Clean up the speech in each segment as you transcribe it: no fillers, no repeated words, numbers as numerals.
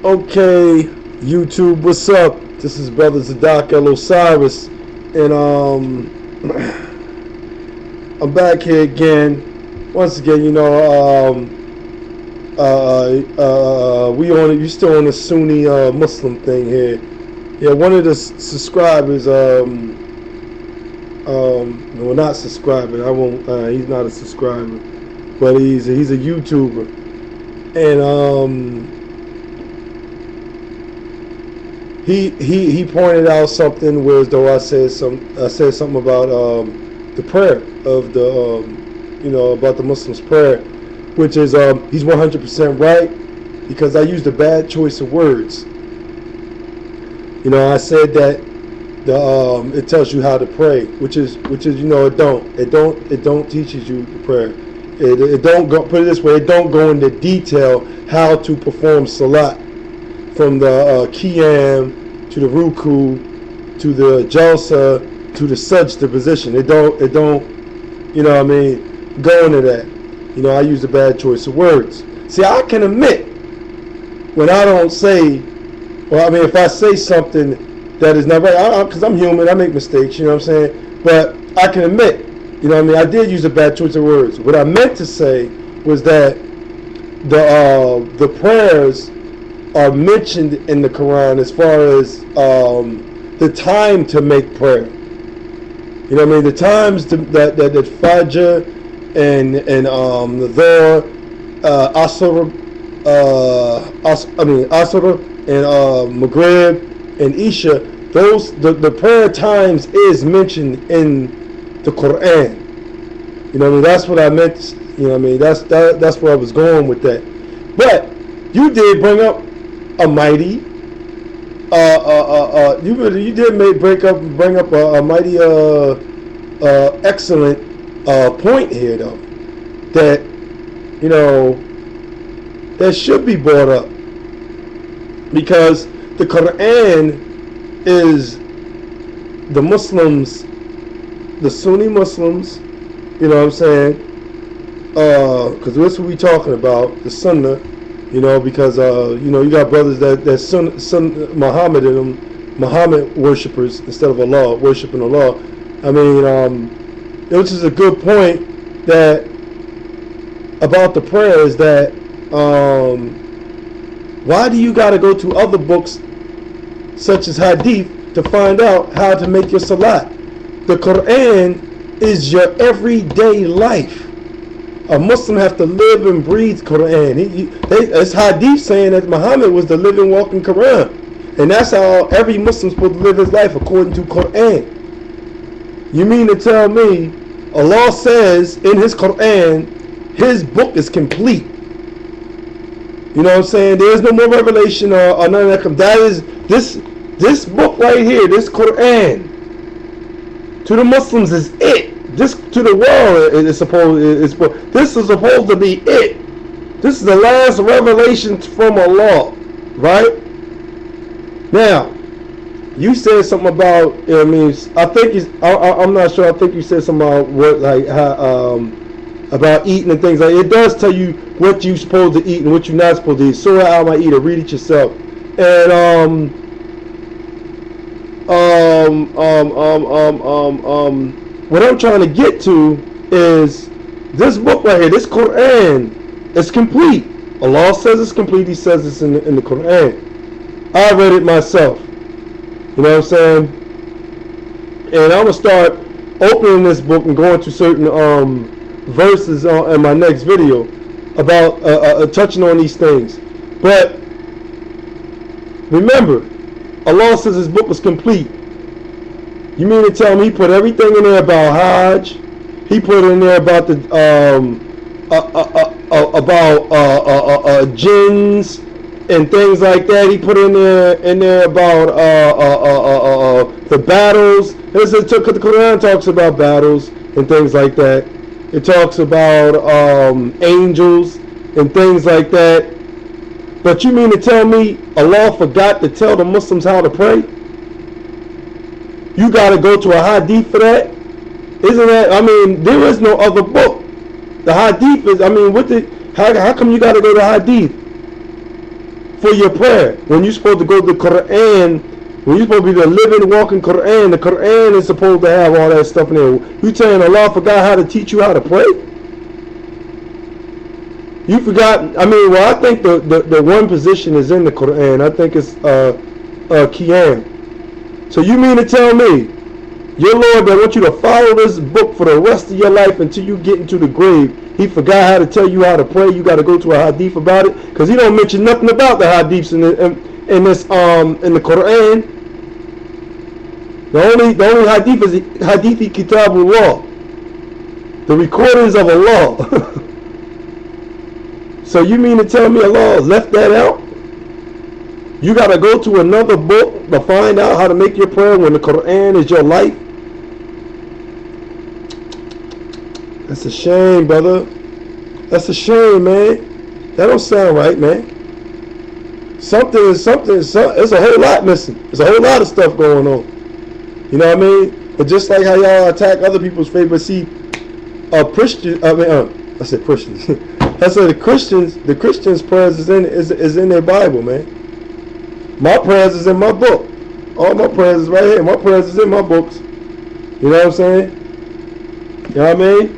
Okay, YouTube, what's up? This is Brother Zadok El Osiris, and I'm back here again. Once again, you still on the Sunni Muslim thing here. Yeah, one of the subscribers, no, not subscriber. I won't. He's not a subscriber, but he's a YouTuber, and He pointed out something where as though I said something about the prayer of the about the Muslims' prayer, which is he's 100% right, because I used a bad choice of words. I said that it tells you how to pray, which is it don't teaches you to pray. It don't go, put it this way, it don't go into detail how to perform salat, from the Qiyam to the Ruku to the Jalsa to the Sajda position. It don't go into that. I use a bad choice of words. See, I can admit when I don't say, if I say something that is not right, because I'm human, I make mistakes, but I can admit, I did use a bad choice of words. What I meant to say was that the prayers are mentioned in the Quran as far as the time to make prayer. The times that Fajr and the Dhuhr, Asr and Maghrib and Isha, the prayer times is mentioned in the Quran. That's what I meant. That's where I was going with that. But you did bring up a mighty, you did bring up a mighty excellent point here, though, that that should be brought up, because the Quran is the Muslims, the Sunni Muslims, because that's what we talking about, the Sunnah. Because you got brothers that Muhammad worshippers instead of Allah, worshiping Allah. Which is a good point that about the prayers, that why do you got to go to other books such as Hadith to find out how to make your salat? The Quran is your everyday life. A Muslim have to live and breathe Quran. It's Hadith saying that Muhammad was the living, walking Quran, and that's how every Muslim's supposed to live his life, according to Quran. You mean to tell me Allah says in His Quran, His book is complete? There's no more revelation or none of that. That is this book right here, this Quran, to the Muslims is it. This to the world this is supposed to be it. This is the last revelation from Allah, right? Now, you said something about, I'm not sure. I think you said something about about eating and things like that. It does tell you what you're supposed to eat and what you're not supposed to eat. Surah Al-Ma'idah, read it yourself. And what I'm trying to get to is this book right here, this Quran, is complete. Allah says it's complete. He says it's in the Quran. I read it myself. And I'm going to start opening this book and going to certain verses in my next video about touching on these things. But remember, Allah says His book is complete. You mean to tell me He put everything in there about Hajj? He put in there about the jinns and things like that. He put in there about the battles. The Quran talks about battles and things like that. It talks about angels and things like that. But you mean to tell me Allah forgot to tell the Muslims how to pray? You got to go to a hadith for that? Isn't that, there is no other book. The hadith is, how come you got to go to hadith? for your prayer. When you're supposed to go to the Quran, when you're supposed to be the living, walking Quran, the Quran is supposed to have all that stuff in there. You telling Allah forgot how to teach you how to pray? You forgot. I mean, well, I think the one position is in the Quran. I think it's Qiyam. So you mean to tell me your Lord that wants you to follow this book for the rest of your life until you get into the grave, he forgot how to tell you how to pray? You got to go to a hadith about it, because he don't mention nothing about the hadiths in the Quran. The only hadith is hadithi kitabullah, the recordings of Allah. So you mean to tell me Allah left that out? You got to go to another book to find out how to make your prayer when the Quran is your life? That's a shame, brother. That's a shame, man. That don't sound right, man. There's a whole lot missing. There's a whole lot of stuff going on. You know what I mean? But just like how y'all attack other people's faith, but see, Christians. I said Christians. I said the Christians' prayers is in their Bible, man. My prayers is in my book. All my prayers is right here. My prayers is in my books. You know what I'm saying? You know what I mean?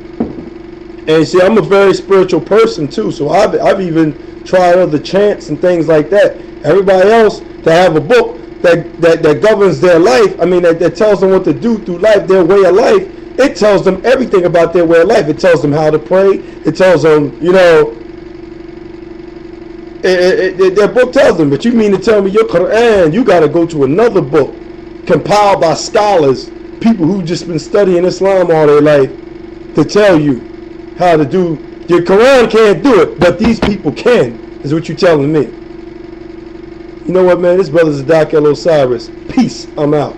And see, I'm a very spiritual person too, so I've even tried other chants and things like that. Everybody else to have a book that governs their life, I mean that tells them what to do through life, their way of life. It tells them everything about their way of life. It tells them how to pray. It tells them, you know, their book tells them. But you mean to tell me your Quran, you got to go to another book compiled by scholars, people who just been studying Islam all their life, to tell you how to do. Your Quran can't do it, but these people can, is what you're telling me. You know what, man? This brother's Zadak El Osiris. Peace. I'm out.